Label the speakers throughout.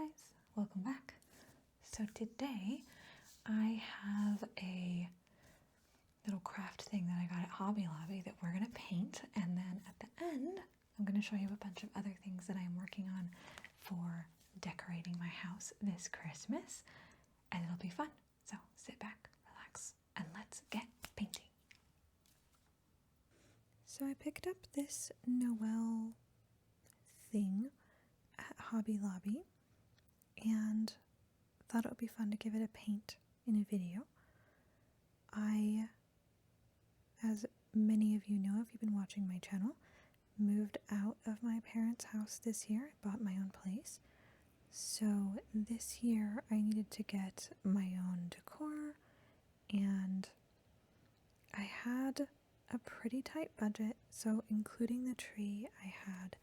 Speaker 1: guys, welcome back. So today I have a little craft thing that I got at Hobby Lobby that we're going to paint, and then at the end I'm going to show you a bunch of other things that I'm working on for decorating my house this Christmas, and it'll be fun. So sit back, relax, and let's get painting. So I picked up this Noel thing at Hobby Lobby and thought it would be fun to give it a paint in a video. I, as many of you know if you've been watching my channel, moved out of my parents' house this year. I bought my own place. So this year I needed to get my own decor, and I had a pretty tight budget, so including the tree I had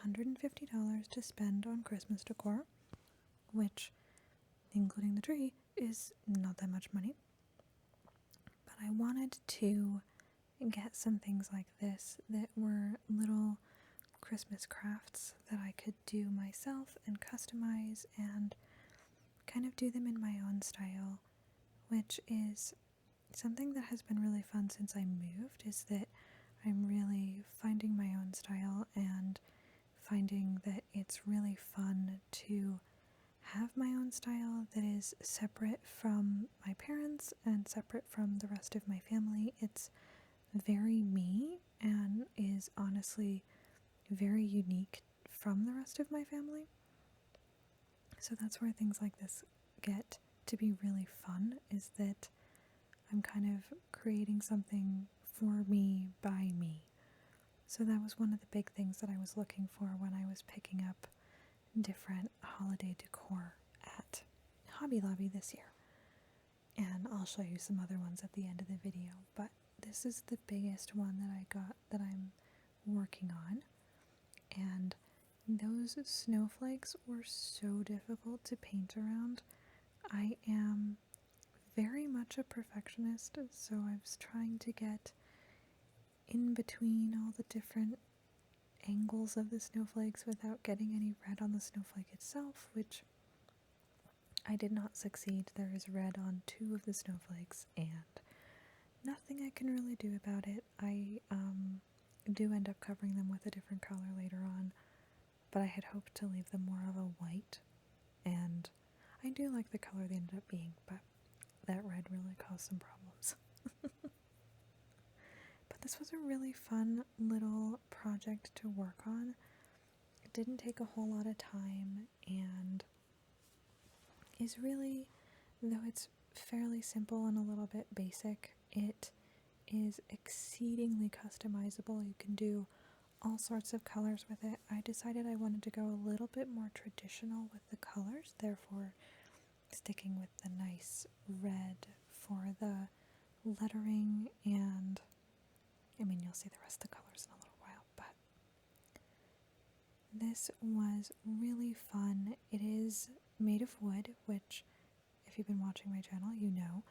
Speaker 1: $150 to spend on Christmas decor, which, including the tree, is not that much money. But I wanted to get some things like this that were little Christmas crafts that I could do myself and customize and kind of do them in my own style, which is something that has been really fun since I moved, is that I'm really finding my own style and finding that it's really fun to have my own style that is separate from my parents and separate from the rest of my family. It's very me and is honestly very unique from the rest of my family. So that's where things like this get to be really fun, is that I'm kind of creating something for me by me. So that was one of the big things that I was looking for when I was picking up different holiday decor at Hobby Lobby this year. And I'll show you some other ones at the end of the video, but this is the biggest one that I got that I'm working on. And those snowflakes were so difficult to paint around. I am very much a perfectionist, so I was trying to get in between all the different angles of the snowflakes without getting any red on the snowflake itself, which I did not succeed. There is red on 2 of the snowflakes and nothing I can really do about it. I do end up covering them with a different color later on, but I had hoped to leave them more of a white, and I do like the color they ended up being, but that red really caused some problems. But this was a really fun little project to work on. It didn't take a whole lot of time and is really, though it's fairly simple and a little bit basic, it is exceedingly customizable. You can do all sorts of colors with it. I decided I wanted to go a little bit more traditional with the colors, therefore sticking with the nice red for the lettering, and I mean, you'll see the rest of the colors in a little while, but this was really fun. It is made of wood, which, if you've been watching my channel, you know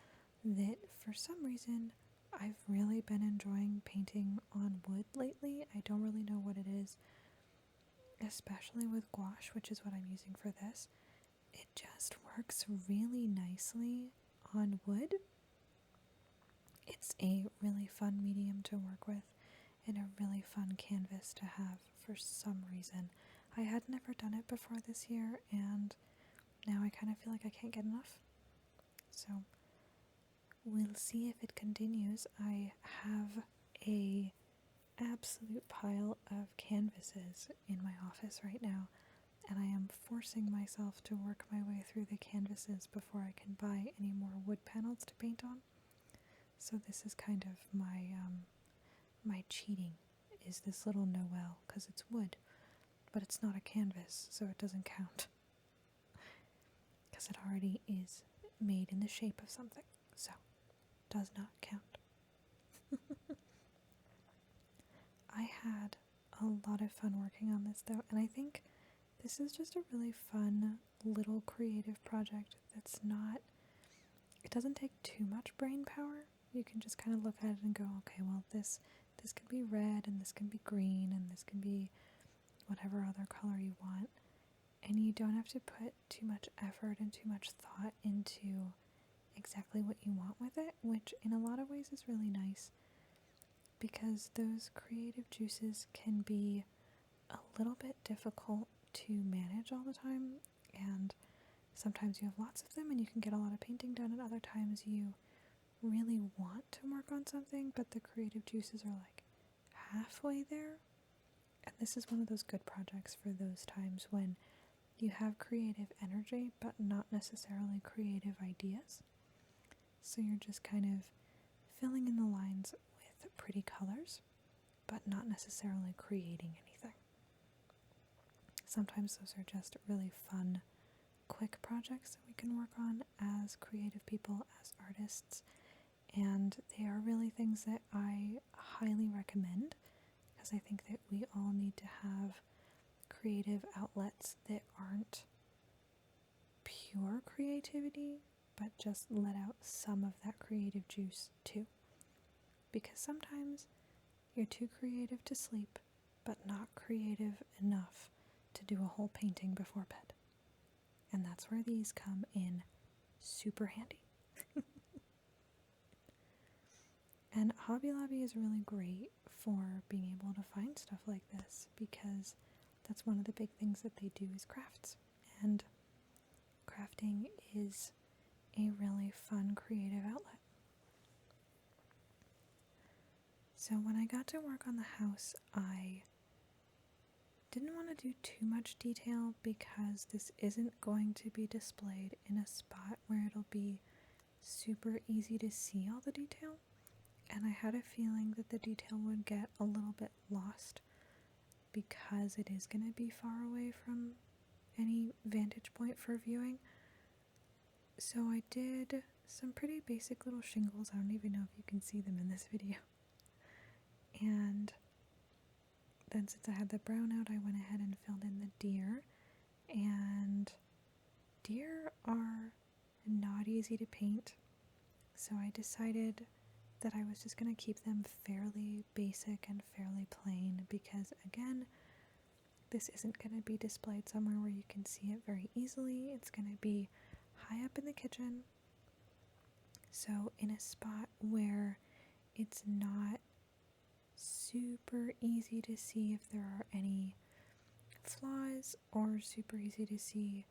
Speaker 1: that for some reason I've really been enjoying painting on wood lately. I don't really know what it is, especially with gouache, which is what I'm using for this. It just works really nicely on wood. It's a really fun medium to work with and a really fun canvas to have for some reason. I had never done it before this year, and now I kind of feel like I can't get enough. So we'll see if it continues. I have a absolute pile of canvases in my office right now, and I am forcing myself to work my way through the canvases before I can buy any more wood panels to paint on. So this is kind of my cheating, is this little Noel, because it's wood, but it's not a canvas, so it doesn't count, because it already is made in the shape of something, so does not count. I had a lot of fun working on this though, and I think this is just a really fun little creative project that's not, it doesn't take too much brain power. You can just kind of look at it and go, okay, well this can be red, and this can be green, and this can be whatever other color you want. and you don't have to put too much effort and too much thought into exactly what you want with it, which in a lot of ways is really nice because those creative juices can be a little bit difficult to manage all the time, and sometimes you have lots of them and you can get a lot of painting done, and other times you really want to work on something but the creative juices are like halfway there. And this is one of those good projects for those times when you have creative energy but not necessarily creative ideas. So you're just kind of filling in the lines with pretty colors, but not necessarily creating anything. Sometimes those are just really fun, quick projects that we can work on as creative people, as artists, and they are really things that I highly recommend because I think that we all need to have creative outlets that aren't pure creativity, but just let out some of that creative juice too. Because sometimes you're too creative to sleep, but not creative enough to do a whole painting before bed. And that's where these come in super handy. And Hobby Lobby is really great for being able to find stuff like this because that's one of the big things that they do is crafts. And crafting is a really fun creative outlet. So when I got to work on the house, I didn't want to do too much detail because this isn't going to be displayed in a spot where it'll be super easy to see all the detail. And I had a feeling that the detail would get a little bit lost because it is going to be far away from any vantage point for viewing. So I did some pretty basic little shingles. I don't even know if you can see them in this video. And then since I had the brown out, I went ahead and filled in the deer. And deer are not easy to paint, so I decided that I was just going to keep them fairly basic and fairly plain because, again, this isn't going to be displayed somewhere where you can see it very easily. It's going to be high up in the kitchen, so in a spot where it's not super easy to see if there are any flaws or super easy to see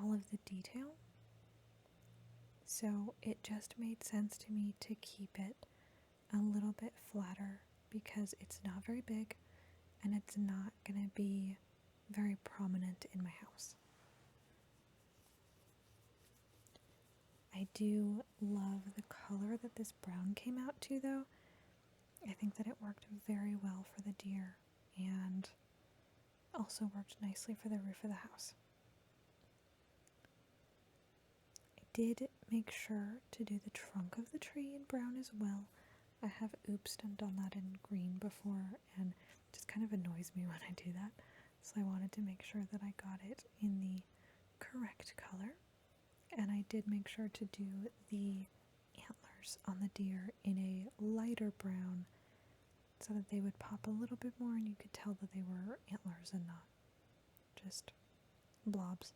Speaker 1: all of the detail. So it just made sense to me to keep it a little bit flatter because it's not very big and it's not going to be very prominent in my house. I do love the color that this brown came out to though. I think that it worked very well for the deer and also worked nicely for the roof of the house. I did make sure to do the trunk of the tree in brown as well. I have oopsed and done that in green before, and it just kind of annoys me when I do that. So I wanted to make sure that I got it in the correct color. And I did make sure to do the antlers on the deer in a lighter brown so that they would pop a little bit more and you could tell that they were antlers and not just blobs.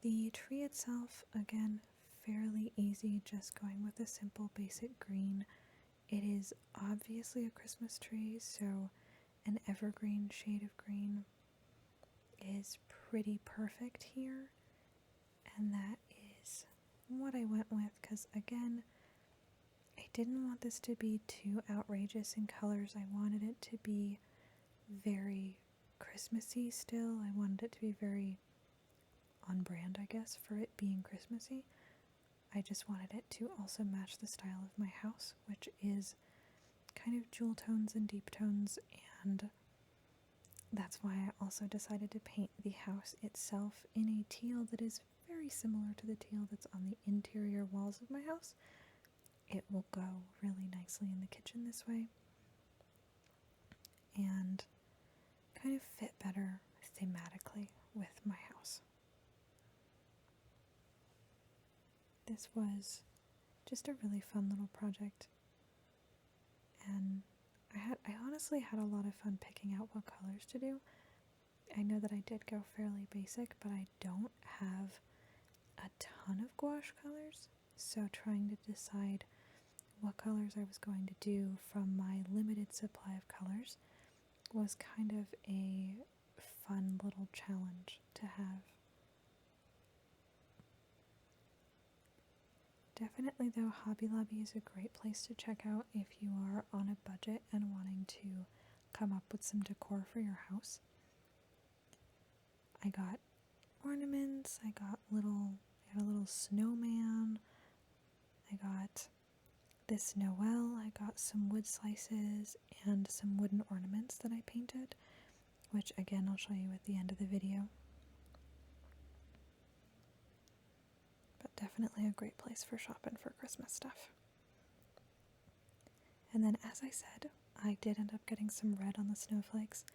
Speaker 1: The tree itself, again, fairly easy, just going with a simple basic green. It is obviously a Christmas tree, so an evergreen shade of green is pretty perfect here, and that is what I went with because, again, I didn't want this to be too outrageous in colors. I wanted it to be very Christmassy still. I wanted it to be very on brand, I guess, for it being Christmassy. I just wanted it to also match the style of my house, which is kind of jewel tones and deep tones, and that's why I also decided to paint the house itself in a teal that is very similar to the teal that's on the interior walls of my house. It will go really nicely in the kitchen this way and kind of fit better thematically with my house. This was just a really fun little project, and I honestly had a lot of fun picking out what colors to do. I know that I did go fairly basic, but I don't have a ton of gouache colors, so trying to decide what colors I was going to do from my limited supply of colors was kind of a fun little challenge to have. Definitely though, Hobby Lobby is a great place to check out if you are on a budget and wanting to come up with some decor for your house. I got ornaments, I got a little snowman, I got this Noel, I got some wood slices and some wooden ornaments that I painted, which again I'll show you at the end of the video. But definitely a great place for shopping for Christmas stuff. And then, as I said, I did end up getting some red on the snowflakes,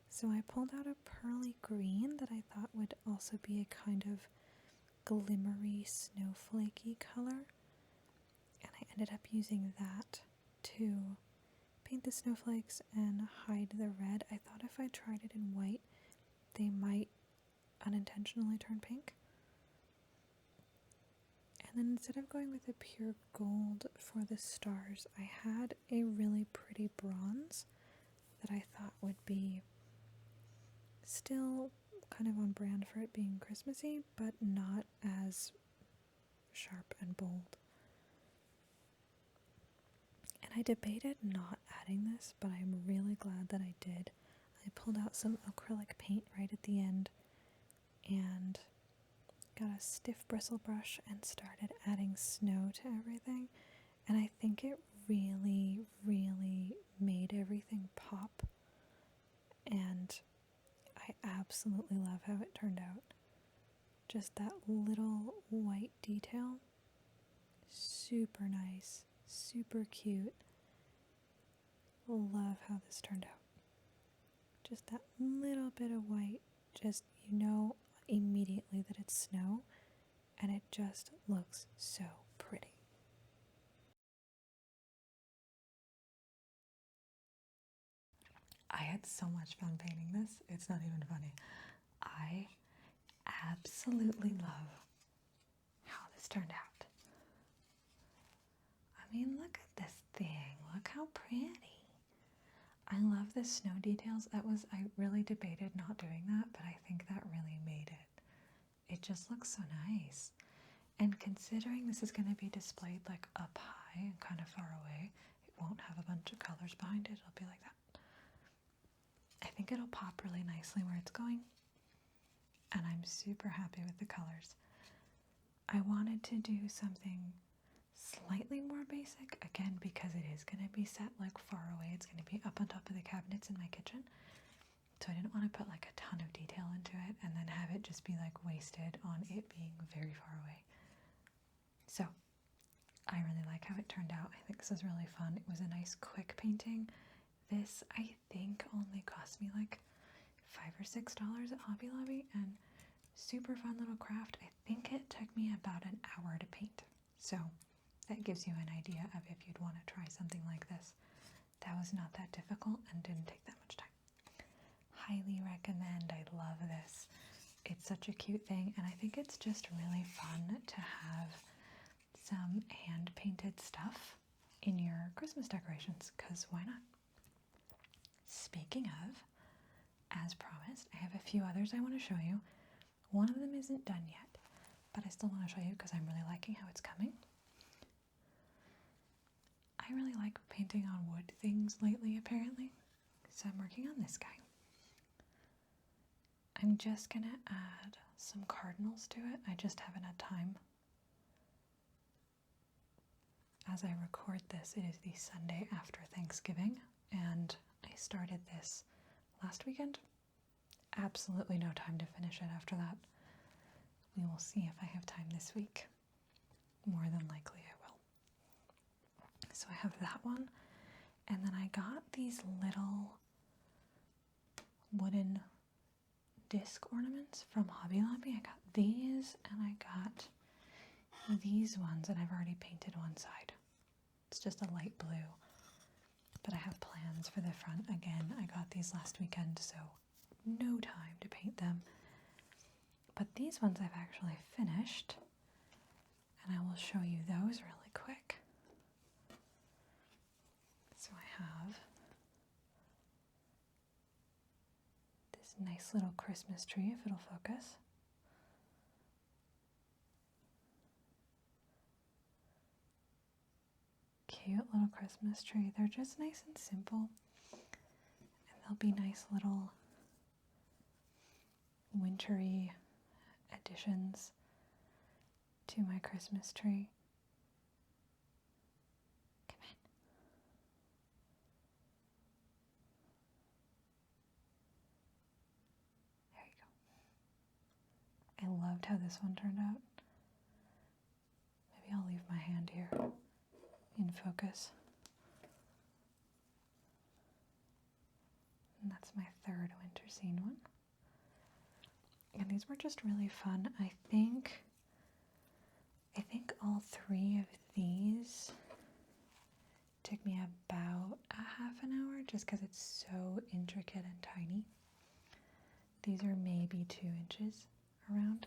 Speaker 1: so I pulled out a pearly green that I thought would also be a kind of glimmery snowflakey color, and I ended up using that to paint the snowflakes and hide the red. I thought if I tried it in white, they might unintentionally turn pink. And then instead of going with a pure gold for the stars, I had a really pretty bronze that I thought would be still kind of on brand for it being Christmassy, but not as sharp and bold. And I debated not adding this, but I'm really glad that I did. I pulled out some acrylic paint right at the end and got a stiff bristle brush and started adding snow to everything, and I think it really, really made everything pop, and I absolutely love how it turned out. Just that little white detail, super nice, super cute. Love how this turned out. Just that little bit of white, just you know immediately that it's snow, and it just looks so pretty. I had so much fun painting this, it's not even funny. I absolutely love how this turned out. I mean, look at this thing, look how pretty. I love the snow details. I really debated not doing that, but I think that really made it. It just looks so nice. And considering this is going to be displayed like up high and kind of far away, it won't have a bunch of colors behind it. It'll be like that. I think it'll pop really nicely where it's going. And I'm super happy with the colors. I wanted to do something slightly more basic, again, because it is going to be set like far away. It's going to be up on top of the cabinets in my kitchen. So I didn't want to put like a ton of detail into it and then have it just be like wasted on it being very far away. So I really like how it turned out. I think this is really fun. It was a nice quick painting. This I think only cost me like $5 or $6 at Hobby Lobby, and super fun little craft. I think it took me about an hour to paint. So that gives you an idea of if you'd want to try something like this. That was not that difficult and didn't take that much time. Highly recommend. I love this. It's such a cute thing, and I think it's just really fun to have some hand-painted stuff in your Christmas decorations, because why not? Speaking of, as promised, I have a few others I want to show you. One of them isn't done yet, but I still want to show you because I'm really liking how it's coming. I really like painting on wood things lately, apparently, so I'm working on this guy. I'm just going to add some cardinals to it. I just haven't had time. As I record this, it is the Sunday after Thanksgiving, and I started this last weekend. Absolutely no time to finish it after that. We will see if I have time this week. More than likely I will. So I have that one, and then I got these little wooden disc ornaments from Hobby Lobby. I got these, and I got these ones, and I've already painted one side. It's just a light blue, but I have plans for the front. Again, I got these last weekend, so no time to paint them. But these ones I've actually finished, and I will show you those really quick. So I have this nice little Christmas tree, if it'll focus. Cute little Christmas tree. They're just nice and simple, and they'll be nice little wintry additions to my Christmas tree. Come in. There you go. I loved how this one turned out. Maybe I'll leave my hand here in focus. And that's my third winter scene one. And these were just really fun. I think all three of these took me about a half an hour just because it's so intricate and tiny. These are maybe 2 inches around.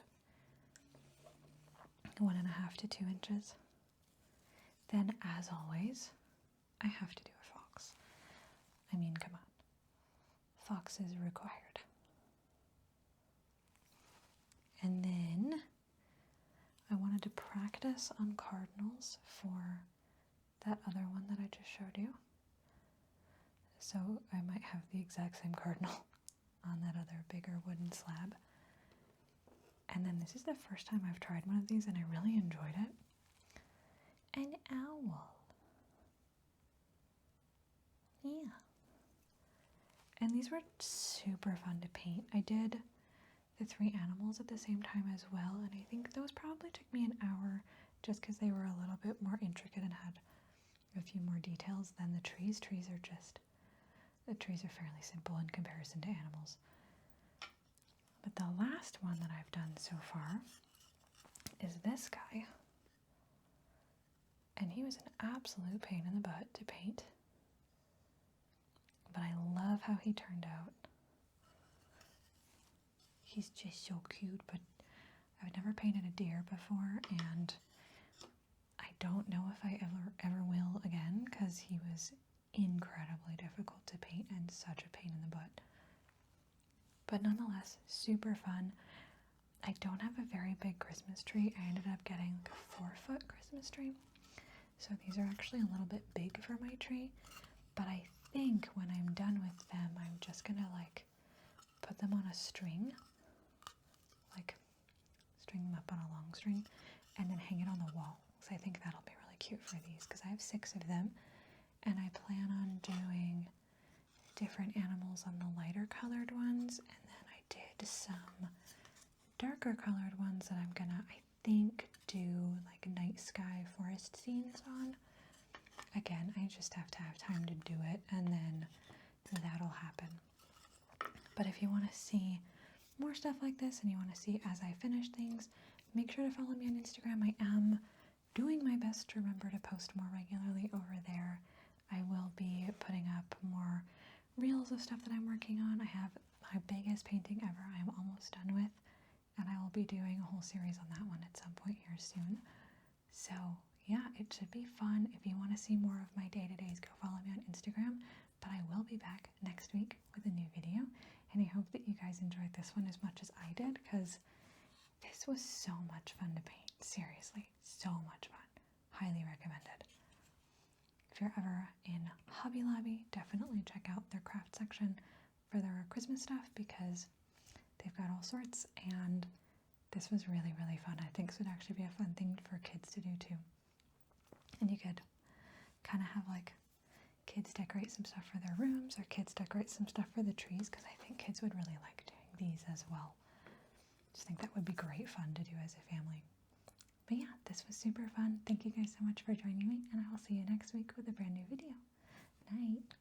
Speaker 1: 1.5 to 2 inches. Then, as always, I have to do a fox. I mean, come on. Fox is required. And then I wanted to practice on cardinals for that other one that I just showed you. So I might have the exact same cardinal on that other bigger wooden slab. And then this is the first time I've tried one of these and I really enjoyed it. An owl. Yeah. And these were super fun to paint. I did the 3 animals at the same time as well, and I think those probably took me an hour just because they were a little bit more intricate and had a few more details than the trees. The trees are fairly simple in comparison to animals. But the last one that I've done so far is this guy. And he was an absolute pain in the butt to paint. But I love how he turned out. He's just so cute, but I've never painted a deer before, and I don't know if I ever will again, because he was incredibly difficult to paint and such a pain in the butt. But nonetheless, super fun. I don't have a very big Christmas tree. I ended up getting like a 4-foot Christmas tree. So these are actually a little bit big for my tree, but I think when I'm done with them, I'm just gonna put them on a string, string them up on a long string, and then hang it on the wall. So I think that'll be really cute for these, because I have 6 of them, and I plan on doing different animals on the lighter colored ones, and then I did some darker colored ones that I'm gonna, I think, do like night sky forest scenes on. Again, I just have to have time to do it, and then that'll happen. But if you want to see more stuff like this and you want to see as I finish things, make sure to follow me on Instagram. I am doing my best to remember to post more regularly over there. I will be putting up more reels of stuff that I'm working on. I have my biggest painting ever I'm almost done with, and I will be doing a whole series on that one at some point here soon. So yeah, it should be fun. If you want to see more of my day-to-days, go follow me on Instagram. But I will be back next week with a new video, and I hope that you guys enjoyed this one as much as I did, because this was so much fun to paint. Seriously, so much fun. Highly recommended. If you're ever in Hobby Lobby, definitely check out their craft section for their Christmas stuff, because they've got all sorts, and this was really, really fun. I think this would actually be a fun thing for kids to do too. And you could kind of have kids decorate some stuff for their rooms, or kids decorate some stuff for the trees, because I think kids would really like doing these as well. Just think that would be great fun to do as a family. But yeah, this was super fun. Thank you guys so much for joining me, and I will see you next week with a brand new video. Night.